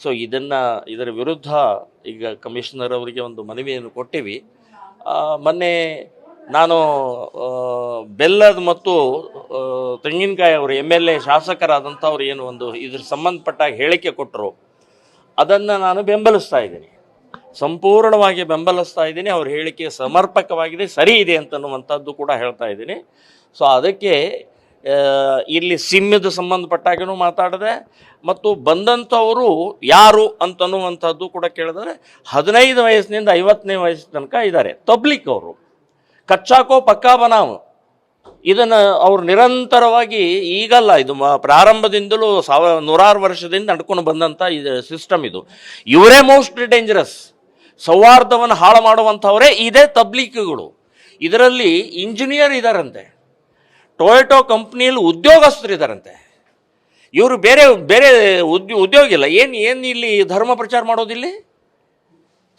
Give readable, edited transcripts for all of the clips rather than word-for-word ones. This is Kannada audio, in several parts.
ಸೊ ಇದರ ವಿರುದ್ಧ ಈಗ ಕಮಿಷನರ್ ಅವರಿಗೆ ಒಂದು ಮನವಿಯನ್ನು ಕೊಟ್ಟಿವಿ. ಮೊನ್ನೆ ನಾನು ಬೆಲ್ಲದ ಮತ್ತು ತೆಂಗಿನಕಾಯಿ ಅವರು MLA ಶಾಸಕರಾದಂಥವ್ರು ಏನು ಒಂದು ಇದ್ರ ಸಂಬಂಧಪಟ್ಟಾಗ ಹೇಳಿಕೆ ಕೊಟ್ಟರು, ಅದನ್ನು ನಾನು ಬೆಂಬಲಿಸ್ತಾ ಇದ್ದೀನಿ, ಸಂಪೂರ್ಣವಾಗಿ ಬೆಂಬಲಿಸ್ತಾ ಇದ್ದೀನಿ. ಅವ್ರ ಹೇಳಿಕೆ ಸಮರ್ಪಕವಾಗಿದೆ, ಸರಿ ಇದೆ ಅಂತನ್ನುವಂಥದ್ದು ಕೂಡ ಹೇಳ್ತಾ ಇದ್ದೀನಿ. ಸೊ ಅದಕ್ಕೆ ಇಲ್ಲಿ ಸಿಮ್ಮಿದ ಸಂಬಂಧಪಟ್ಟಾಗೂ ಮಾತಾಡಿದೆ ಮತ್ತು ಬಂದಂಥವರು ಯಾರು ಅಂತನ್ನುವಂಥದ್ದು ಕೂಡ ಕೇಳಿದರೆ 15 ವಯಸ್ಸಿನಿಂದ 50ನೇ ವಯಸ್ಸು ತನಕ ಇದ್ದಾರೆ. ತಬ್ಲಿಕ್ ಅವರು ಕಚ್ಚಾಕೋ ಪಕ್ಕಾ ಬನಾವು ಇದನ್ನು ಅವರು ನಿರಂತರವಾಗಿ ಈಗಲ್ಲ, ಇದು ಪ್ರಾರಂಭದಿಂದಲೂ 100 ವರ್ಷದಿಂದ ನಡ್ಕೊಂಡು ಬಂದಂಥ ಇದು ಸಿಸ್ಟಮ್. ಇವರೇ ಮೋಸ್ಟ್ ಡೇಂಜರಸ್, ಸೌಹಾರ್ದವನ್ನು ಹಾಳು ಮಾಡುವಂಥವರೇ ಇದೇ ತಬ್ಲೀಕ್ಗಳು. ಇದರಲ್ಲಿ ಇಂಜಿನಿಯರ್ ಇದ್ದಾರಂತೆ, ಟೊಯೋಟೋ ಕಂಪ್ನಿಯಲ್ಲಿ ಉದ್ಯೋಗಸ್ಥರಿದ್ದಾರಂತೆ. ಇವರು ಬೇರೆ ಬೇರೆ ಉದ್ಯೋಗ ಇಲ್ಲ, ಏನು ಇಲ್ಲಿ ಧರ್ಮ ಪ್ರಚಾರ ಮಾಡೋದಿಲ್ಲ.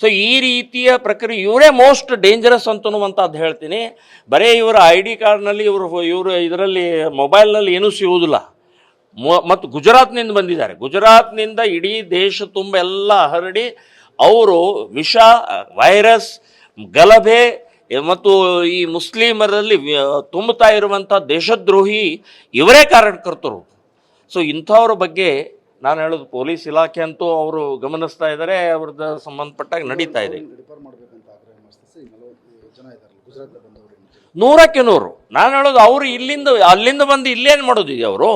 ಸೊ ಈ ರೀತಿಯ ಪ್ರಕ್ರಿಯೆ ಇವರೇ ಮೋಸ್ಟ್ ಡೇಂಜರಸ್ ಅಂತನ್ನುವಂಥದ್ದು ಹೇಳ್ತೀನಿ. ಬರೀ ಇವರ ID ಕಾರ್ಡ್ನಲ್ಲಿ ಇವರು ಇದರಲ್ಲಿ ಮೊಬೈಲ್ನಲ್ಲಿ ಏನೂ ಸಿಗುವುದಿಲ್ಲ. ಮತ್ತು ಗುಜರಾತ್ನಿಂದ ಬಂದಿದ್ದಾರೆ. ಗುಜರಾತ್ನಿಂದ ಇಡೀ ದೇಶ ತುಂಬ ಎಲ್ಲ ಹರಡಿ ಅವರು ವಿಷ, ವೈರಸ್, ಗಲಭೆ ಮತ್ತು ಈ ಮುಸ್ಲಿಮರಲ್ಲಿ ತುಂಬುತ್ತಾ ಇರುವಂಥ ದೇಶದ್ರೋಹಿ ಇವರೇ ಕಾರಣಕರ್ತರು. ಸೊ ಇಂಥವ್ರ ಬಗ್ಗೆ ನಾನು ಹೇಳೋದು, ಪೊಲೀಸ್ ಇಲಾಖೆ ಅಂತೂ ಅವರು ಗಮನಿಸ್ತಾ ಇದ್ದಾರೆ, ಅವ್ರದ್ದು ಸಂಬಂಧಪಟ್ಟಾಗ ನಡೀತಾ ಇದೆ. 100ಕ್ಕೆ 100 ನಾನು ಹೇಳೋದು, ಅವರು ಅಲ್ಲಿಂದ ಬಂದು ಇಲ್ಲೇನು ಮಾಡೋದಿದೆ ಅವರು.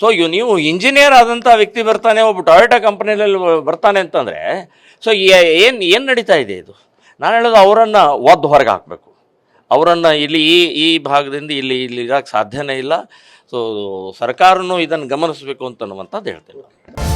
ಸೊ ನೀವು ಇಂಜಿನಿಯರ್ ಆದಂಥ ವ್ಯಕ್ತಿ ಬರ್ತಾನೆ, ಒಬ್ಬ ಟೊಯೋಟಾ ಕಂಪನಿಯಲ್ಲಿ ಬರ್ತಾನೆ ಅಂತಂದರೆ, ಸೊ ಏನು ನಡೀತಾ ಇದೆ ಇದು? ನಾನು ಹೇಳೋದು, ಅವರನ್ನು ಒದ್ದು ಹೊರಗೆ ಹಾಕಬೇಕು. ಅವರನ್ನು ಇಲ್ಲಿ ಈ ಭಾಗದಿಂದ ಇಲ್ಲಿಗಾಕ ಸಾಧ್ಯನೇ ಇಲ್ಲ. ಸೊ ಸರ್ಕಾರನೂ ಇದನ್ನು ಗಮನಿಸಬೇಕು ಅಂತನ್ನುವಂಥದ್ದು ಹೇಳ್ತೇನೆ.